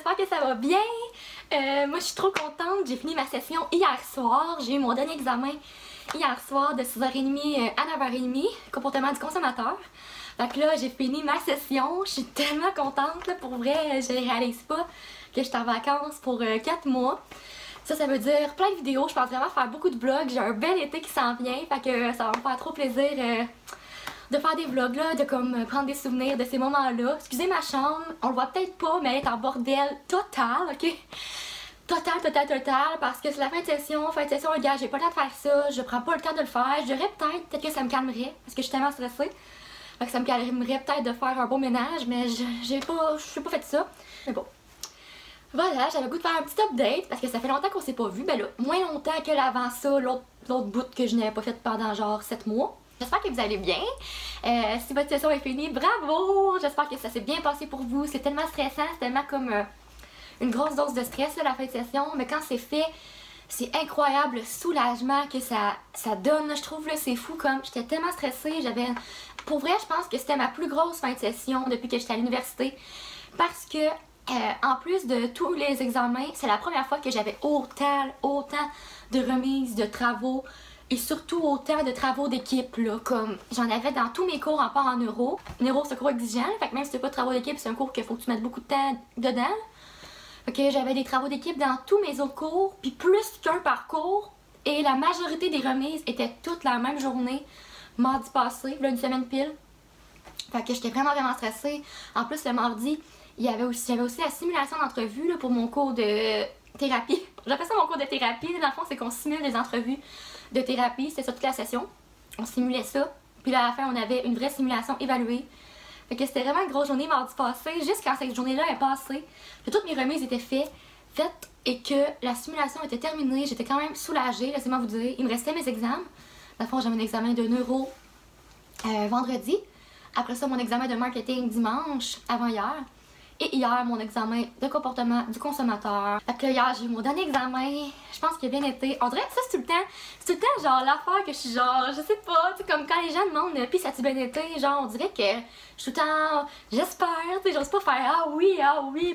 j'espère que ça va bien. Moi je suis trop contente, j'ai fini ma session hier soir, j'ai eu mon dernier examen hier soir de 6h30 à 9h30, comportement du consommateur. Fait que là j'ai fini ma session, je suis tellement contente, là, pour vrai, je réalise pas que je suis en vacances pour 4 mois. Ça veut dire plein de vidéos, je pense vraiment faire beaucoup de vlogs, j'ai un bel été qui s'en vient, fait que ça va me faire trop plaisir de faire des vlogs là, de comme prendre des souvenirs de ces moments-là. Excusez ma chambre, on le voit peut-être pas, mais elle est en bordel total, ok? Total, parce que c'est la fin de session, gars, j'ai pas le temps de faire ça, je prends pas le temps de le faire, je dirais peut-être que ça me calmerait, parce que je suis tellement stressée. Fait que ça me calmerait peut-être de faire un beau ménage, mais j'ai pas fait ça. Mais bon. Voilà, j'avais le goût de faire un petit update, parce que ça fait longtemps qu'on s'est pas vu, ben là, moins longtemps que l'avant ça, l'autre bout que je n'avais pas fait pendant genre 7 mois. J'espère que vous allez bien. Si votre session est finie, bravo! J'espère que ça s'est bien passé pour vous. C'est tellement stressant, c'est tellement comme une grosse dose de stress là, la fin de session. Mais quand c'est fait, c'est incroyable le soulagement que ça donne. Je trouve là, c'est fou comme j'étais tellement stressée. Pour vrai, je pense que c'était ma plus grosse fin de session depuis que j'étais à l'université. Parce que en plus de tous les examens, c'est la première fois que j'avais autant de remises, de travaux. Et surtout autant de travaux d'équipe, là, comme j'en avais dans tous mes cours en part en neuro. Neuro, c'est un cours exigeant, fait que même si c'est pas de travaux d'équipe, c'est un cours qu'il faut que tu mettes beaucoup de temps dedans. Fait que j'avais des travaux d'équipe dans tous mes autres cours, puis plus qu'un par cours. Et la majorité des remises étaient toutes la même journée, mardi passé, là, une semaine pile. Fait que j'étais vraiment stressée. En plus, le mardi, j'avais aussi la simulation d'entrevue pour mon cours de thérapie. J'appelle ça mon cours de thérapie. Dans le fond, c'est qu'on simule des entrevues de thérapie. C'était ça toute la session. On simulait ça. Puis là, à la fin, on avait une vraie simulation évaluée. Fait que c'était vraiment une grosse journée mardi passé. Juste quand cette journée-là est passée, que toutes mes remises étaient faites et que la simulation était terminée. J'étais quand même soulagée, laissez-moi vous dire. Il me restait mes examens. Dans le fond, j'avais un examen de neuro vendredi. Après ça, mon examen de marketing dimanche, avant hier. Et hier, mon examen de comportement du consommateur. Fait que hier, j'ai eu mon dernier examen. Je pense qu'il a bien été. On dirait que ça, c'est tout le temps genre l'affaire que je suis genre, je sais pas, tu sais, comme quand les gens demandent pis ça a-tu bien été, genre, on dirait que je suis tout le temps, j'espère, tu sais, j'ose pas faire ah oui,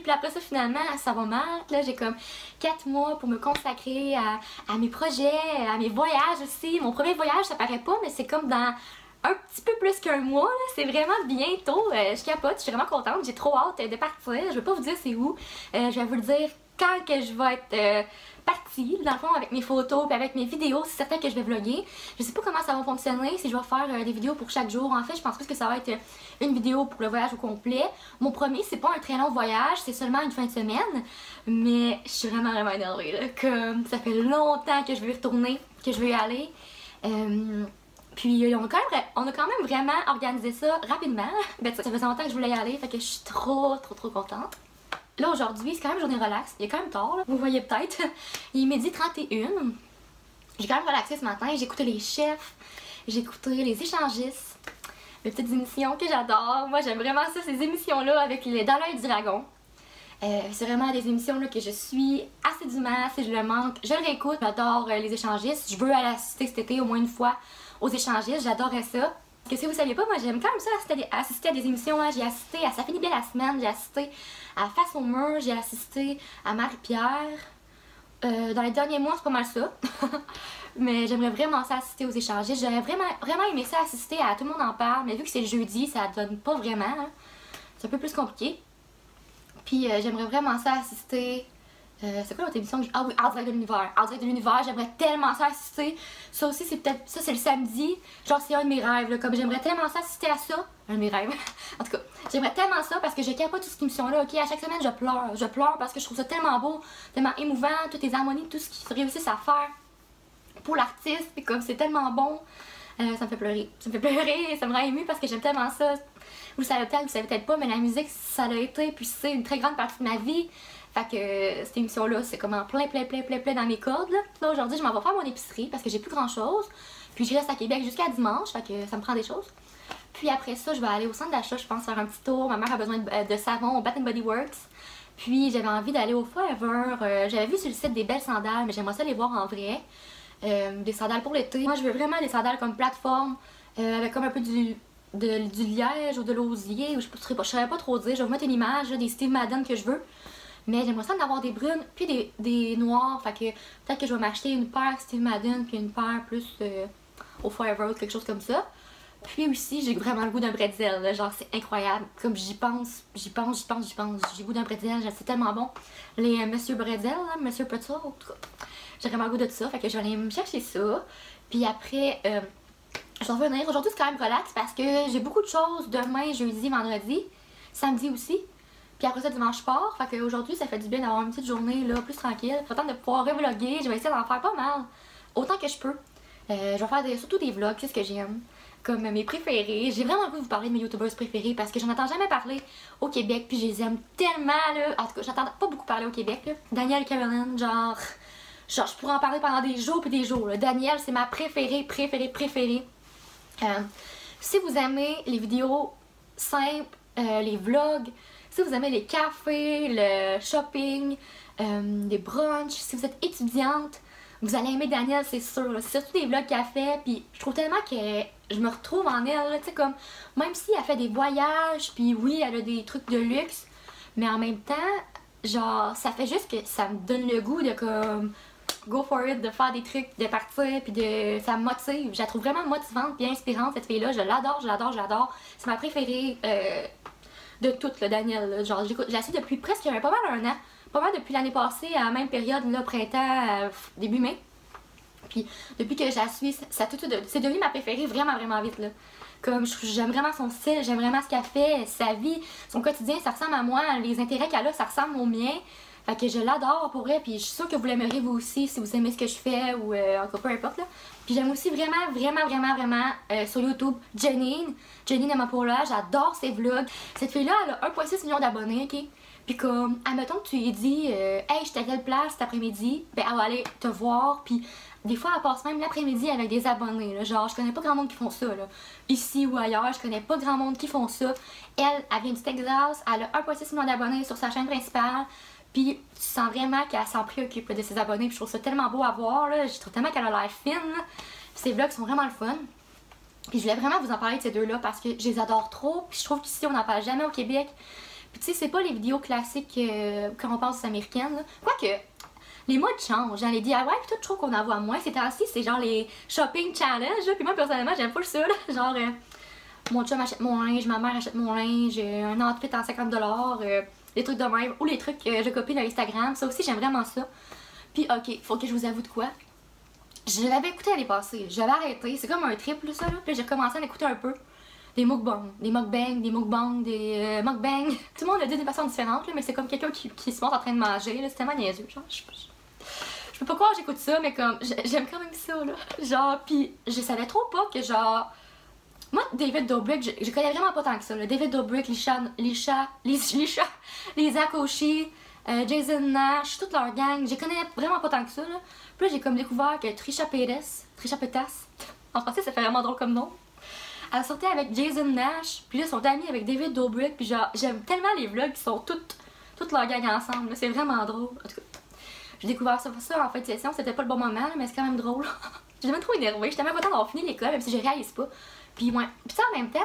puis après ça, finalement, ça va mal. Là, j'ai comme 4 mois pour me consacrer à mes projets, à mes voyages aussi. Mon premier voyage, ça paraît pas, mais c'est comme dans un petit peu plus qu'un mois, c'est vraiment bientôt, je capote, je suis vraiment contente, j'ai trop hâte de partir, je vais pas vous dire c'est où, je vais vous le dire quand que je vais être partie, dans le fond avec mes photos et avec mes vidéos, c'est certain que je vais vlogger, je sais pas comment ça va fonctionner, si je vais faire des vidéos pour chaque jour, en fait je pense plus que ça va être une vidéo pour le voyage au complet. Mon premier c'est pas un très long voyage, c'est seulement une fin de semaine, mais je suis vraiment énervée là, comme ça fait longtemps que je veux y retourner, que je veux y aller. Puis on a quand même vraiment organisé ça rapidement. Ben, ça faisait longtemps que je voulais y aller, fait que je suis trop contente. Là aujourd'hui, c'est quand même journée relax, il est quand même tard, là. Vous voyez peut-être. Il est 12h31. J'ai quand même relaxé ce matin, j'ai écouté les chefs, j'ai écouté les échangistes, les petites émissions que j'adore. Moi j'aime vraiment ça, ces émissions-là avec les Dans l'œil du dragon. C'est vraiment des émissions là, que je suis assidûment, si je le manque, je le réécoute. J'adore les échangistes, je veux aller assister cet été au moins une fois aux échangistes, j'adorais ça. Parce que si vous saviez pas, moi j'aime quand même ça assister à des émissions. Hein. J'ai assisté à Ça finit bien la semaine, j'ai assisté à Face au mur, j'ai assisté à Marie-Pierre. Dans les derniers mois, c'est pas mal ça. Mais j'aimerais vraiment ça assister aux échangistes. J'aurais vraiment aimé ça assister à Tout le monde en parle, mais vu que c'est le jeudi, ça donne pas vraiment. Hein. C'est un peu plus compliqué. Puis j'aimerais vraiment ça assister. C'est quoi l'autre émission? Ah oui, En direct de l'univers. En direct de l'univers, j'aimerais tellement ça assister. Ça aussi, c'est peut-être. Ça, c'est le samedi. Genre, c'est un de mes rêves. Là. Comme j'aimerais tellement ça assister à ça. Un de mes rêves. En tout cas, j'aimerais tellement ça parce que je capote toute cette émission-là. Ok, à chaque semaine, je pleure. Je pleure parce que je trouve ça tellement beau, tellement émouvant. Toutes les harmonies, tout ce qu'ils réussissent à faire pour l'artiste. Puis comme c'est tellement bon. Ça me fait pleurer. Ça me fait pleurer et ça me rend émue parce que j'aime tellement ça. Vous le savez peut-être pas, mais la musique, ça l'a été. Puis c'est une très grande partie de ma vie. Fait que cette émission-là, c'est comme en plein dans mes cordes. Là aujourd'hui, je m'en vais faire mon épicerie parce que j'ai plus grand-chose. Puis je reste à Québec jusqu'à dimanche, fait que ça me prend des choses. Puis après ça, je vais aller au centre d'achat, je pense, faire un petit tour. Ma mère a besoin de savon au Bath & Body Works. Puis j'avais envie d'aller au Forever. J'avais vu sur le site des belles sandales, mais j'aimerais ça les voir en vrai. Des sandales pour l'été. Moi, je veux vraiment des sandales comme plateforme, avec comme un peu du liège ou de l'osier. Je ne saurais pas trop dire. Je vais vous mettre une image là, des Steve Madden que je veux. Mais j'aimerais ça en avoir des brunes, puis des noirs. Fait que peut-être que je vais m'acheter une paire Steve Madden, puis une paire plus au Forever, quelque chose comme ça. Puis aussi, j'ai vraiment le goût d'un bretzel, là, genre c'est incroyable. Comme j'y pense. J'ai le goût d'un bretzel, c'est tellement bon. Les Monsieur Bretzel, là, Monsieur Pretzel, en tout cas. J'ai vraiment le goût de ça, fait que je vais aller me chercher ça. Puis après, je vais revenir. Aujourd'hui, c'est quand même relax parce que j'ai beaucoup de choses demain, jeudi, vendredi, samedi aussi. Puis après ça, dimanche, je pars. Fait qu'aujourd'hui, ça fait du bien d'avoir une petite journée là, plus tranquille. Je vais attendre de pouvoir revlogger. Je vais essayer d'en faire pas mal, autant que je peux. Je vais faire surtout des vlogs, c'est ce que j'aime. Comme mes préférés. J'ai vraiment envie de vous parler de mes youtubeurs préférés parce que j'en entends jamais parler au Québec. Puis je les aime tellement là. En tout cas, j'entends pas beaucoup parler au Québec là. Danielle Caroline, genre je pourrais en parler pendant des jours puis des jours là. Danielle, c'est ma préférée. Si vous aimez les vidéos simples, les vlogs, si vous aimez les cafés, le shopping, les brunchs, si vous êtes étudiante, vous allez aimer Danielle, c'est sûr. C'est surtout des vlogs qu'elle fait, puis je trouve tellement que je me retrouve en elle, tu sais, comme, même si elle fait des voyages, puis oui, elle a des trucs de luxe, mais en même temps, genre, ça fait juste que ça me donne le goût de, comme, go for it, de faire des trucs, de partir, puis ça me motive. Je la trouve vraiment motivante, puis inspirante, cette fille-là. Je l'adore. C'est ma préférée de toutes, là, Danielle. Là. Genre, je la suis depuis presque pas mal un an. Pas mal depuis l'année passée, à la même période, là, printemps, début mai. Puis depuis que je la suis, c'est devenu ma préférée vraiment vite, là. Comme j'aime vraiment son style, j'aime vraiment ce qu'elle fait, sa vie, son quotidien, ça ressemble à moi, les intérêts qu'elle a, ça ressemble aux miens. Fait que je l'adore pour elle, puis je suis sûre que vous l'aimerez vous aussi si vous aimez ce que je fais ou en tout cas peu importe là. Puis j'aime aussi vraiment sur YouTube Janine Amapola, j'adore ses vlogs. Cette fille-là, elle a 1,6 million d'abonnés, ok? Puis comme, admettons que tu lui dis hey, je suis à telle place cet après-midi, ben elle va aller te voir, puis des fois elle passe même l'après-midi avec des abonnés, là. Genre je connais pas grand monde qui font ça, là. Ici ou ailleurs, je connais pas grand monde qui font ça. Elle vient du Texas, elle a 1,6 million d'abonnés sur sa chaîne principale. Puis tu sens vraiment qu'elle s'en préoccupe de ses abonnés. Puis je trouve ça tellement beau à voir, là. Je trouve tellement qu'elle a l'air fine. Puis ses vlogs sont vraiment le fun. Puis je voulais vraiment vous en parler de ces deux-là parce que je les adore trop. Puis je trouve qu'ici on n'en parle jamais au Québec. Puis tu sais, c'est pas les vidéos classiques quand on pense aux américaines, là. Quoique, les modes changent. Hein, les DIY, puis tout, je trouve qu'on en voit moins. Ces temps-ci, c'est genre les shopping challenge. Puis moi, personnellement, j'aime pas ça, là. Genre, mon chum achète mon linge, ma mère achète mon linge, un outfit en 50$. Les trucs de même, ou les trucs que je copie dans Instagram, ça aussi j'aime vraiment ça. Puis ok, faut que je vous avoue de quoi. Je l'avais écouté l'année passée, j'avais arrêté, c'est comme un trip là ça là, puis j'ai recommencé à l'écouter un peu. Des mukbangs, des mukbangs, des mukbangs. Tout le monde le dit d'une façon différente là, mais c'est comme quelqu'un qui se montre en train de manger, là, c'est tellement niaiseux, genre je peux pas croire que j'écoute ça, mais comme j'aime quand même ça là. Genre, puis je savais trop pas que genre... Moi, David Dobrik, je connais vraiment pas tant que ça. Là. David Dobrik, les Akoshi, Jason Nash, toute leur gang, je connais vraiment pas tant que ça. Là. Puis là, j'ai comme découvert que Trisha Paytas, en français, ça fait vraiment drôle comme nom. Elle sortait avec Jason Nash, puis là, ils sont amis avec David Dobrik, puis genre, j'aime tellement les vlogs qui sont toute leur gang ensemble. C'est vraiment drôle. En tout cas, j'ai découvert ça en fin de session, c'était pas le bon moment, là, mais c'est quand même drôle. J'ai même trop énervée, j'étais même contente d'avoir fini l'école, même si je réalise pas. Puis ouais, puis ça en même temps,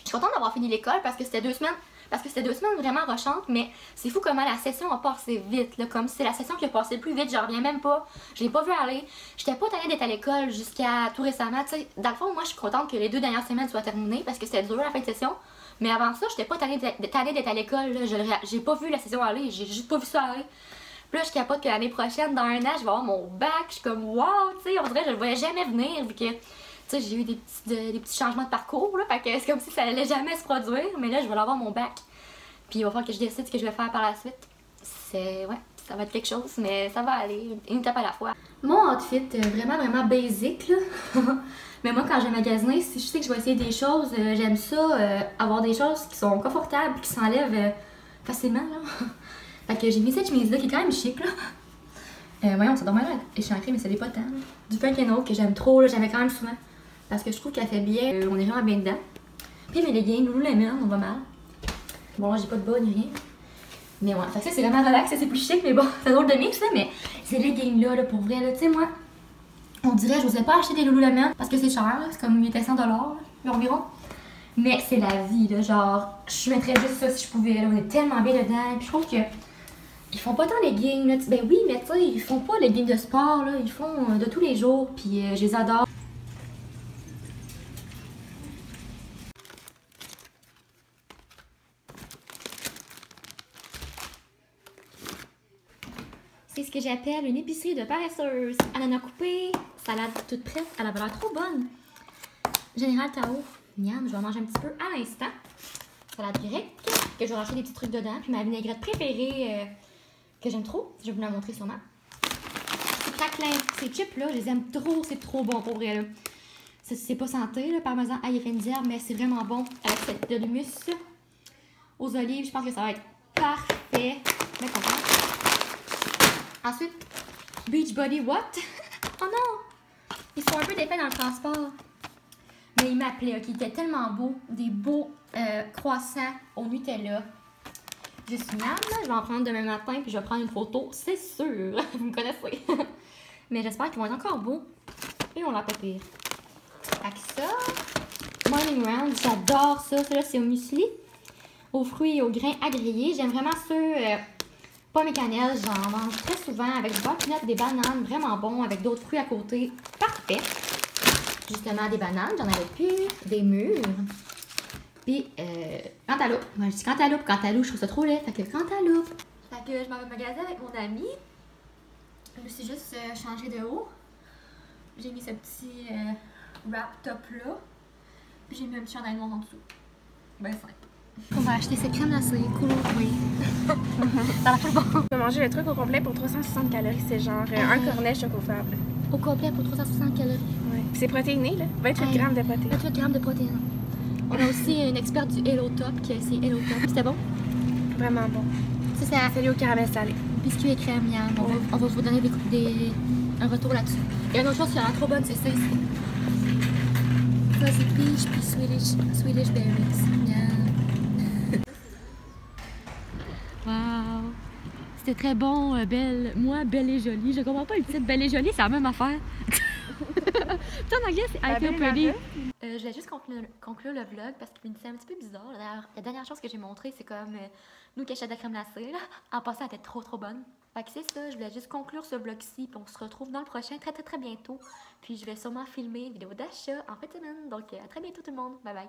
je suis contente d'avoir fini l'école parce que c'était 2 semaines. Parce que c'était 2 semaines vraiment rochantes, mais c'est fou comment la session a passé vite, là, comme si c'est la session qui a passé le plus vite, j'en reviens même pas, je l'ai pas vu aller, j'étais pas tannée d'être à l'école jusqu'à tout récemment, tu sais, dans le fond, moi je suis contente que les 2 dernières semaines soient terminées parce que c'était dur la fin de session, mais avant ça, j'étais pas tannée d'être à l'école, j'ai pas vu la session aller, j'ai juste pas vu ça aller. Puis là, je capote que l'année prochaine, dans 1 an, je vais avoir mon bac, je suis comme wow, tu sais, on dirait que je le voyais jamais venir, vu que... Tu sais, j'ai eu des petits changements de parcours, là, fait que c'est comme si ça allait jamais se produire, mais là, je vais avoir mon bac. Puis il va falloir que je décide ce que je vais faire par la suite. Ouais, ça va être quelque chose, mais ça va aller, une étape à la fois. Mon outfit, vraiment basic, là. Mais moi, quand j'ai magasiné, si je sais que je vais essayer des choses, j'aime ça, avoir des choses qui sont confortables, qui s'enlèvent facilement, là. Fait que j'ai mis cette chemise-là, qui est quand même chic, là. Voyons, ça doit mal échancré, mais ça l'est pas tant, là. Du Frank & Oak que j'aime trop, là, j'aimais quand même souvent. Parce que je trouve qu'elle fait bien, on est vraiment bien dedans. Puis mes leggings, Lululemon, on va mal. Bon, là, j'ai pas de bas ni rien. Mais ouais, fait que ça, c'est vraiment relax, c'est plus chic, mais bon, c'est drôle de mix, là, mais ces leggings-là, là, pour vrai, là, tu sais, moi, on dirait, je n'osais pas acheter des Lululemon parce que c'est cher, c'est comme 800$ là, environ. Mais c'est la vie, là, genre, je mettrais juste ça si je pouvais, là, on est tellement bien dedans, puis je trouve que Ils font pas tant leggings, là. Ben oui, mais tu sais, ils font pas leggings de sport, là. Ils font de tous les jours, puis je les adore. C'est ce que j'appelle une épicerie de paresseuse. Ananas coupé, salade toute prête, elle avait l'air trop bonne. Général Tao, miam, je vais manger un petit peu à l'instant. Salade grecque, que je vais racheter des petits trucs dedans. Puis ma vinaigrette préférée, que j'aime trop, je vais vous la montrer sûrement. C'est craquelin, ces chips-là, je les aime trop, c'est trop bon pour vrai, là. C'est pas santé, le parmesan ail et fines herbes, mais c'est vraiment bon avec cette de l'humus aux olives. Je pense que ça va être parfait. Bien content. Ensuite, Beachbody what? Oh non! Ils sont un peu défaits dans le transport. Mais ils m'appelaient, ok? Ils étaient tellement beaux. Des beaux croissants au Nutella. Juste miam, je vais en prendre demain matin puis je vais prendre une photo, c'est sûr. Vous me connaissez. Mais j'espère qu'ils vont être encore beaux. Et on l'a pas pire. Fait que ça. Morning Round, j'adore ça. Celui-là, c'est au muesli. Aux fruits et aux grains à griller. J'aime vraiment ceux pommes et cannelle. J'en mange très souvent avec du beurre peanut, des bananes. Vraiment bon. Avec d'autres fruits à côté. Parfait. Justement, des bananes. J'en avais plus. Des mûres. Puis, cantaloupe. Moi, je dis cantaloupe. Cantaloupe, je trouve ça trop laid. Fait que cantaloupe. Fait que je m'en vais magasiner avec mon ami. Je me suis juste changé de haut. J'ai mis ce petit wrap top là. Puis j'ai mis un petit chandail noir en dessous. Ben simple. On va acheter cette crème glacée, colorée. Ça va faire bon. On va manger le truc au complet pour 360 calories. C'est genre un cornet chocofable. Au complet pour 360 calories. Ouais. Puis c'est protéiné, là. 28 grammes de protéines. 28 grammes de protéines. On a aussi une experte du Hello Top qui a essayé Hello Top. C'était bon? Vraiment bon. Ça, c'est Celui au caramel salé. biscuit et crème, miam. On va vous donner un retour là-dessus. Et une autre chose qui a l'air trop bonne, c'est ça ici. Ça, c'est peach puis Swedish berries. Miam. Wow! C'était très bon, belle. Moi, belle et jolie. Je comprends pas le titre belle et jolie, c'est la même affaire. Putain, en anglais, c'est I feel pretty. Je voulais juste conclure le vlog parce qu'il finissait un petit peu bizarre. La dernière chose que j'ai montrée, c'est comme nous qui achètent de la crème glacée. Là. En passant, elle était trop bonne. Fait que c'est ça, je voulais juste conclure ce vlog-ci. Puis on se retrouve dans le prochain très bientôt. Puis je vais sûrement filmer une vidéo d'achat en fin de semaine. Donc à très bientôt tout le monde. Bye bye.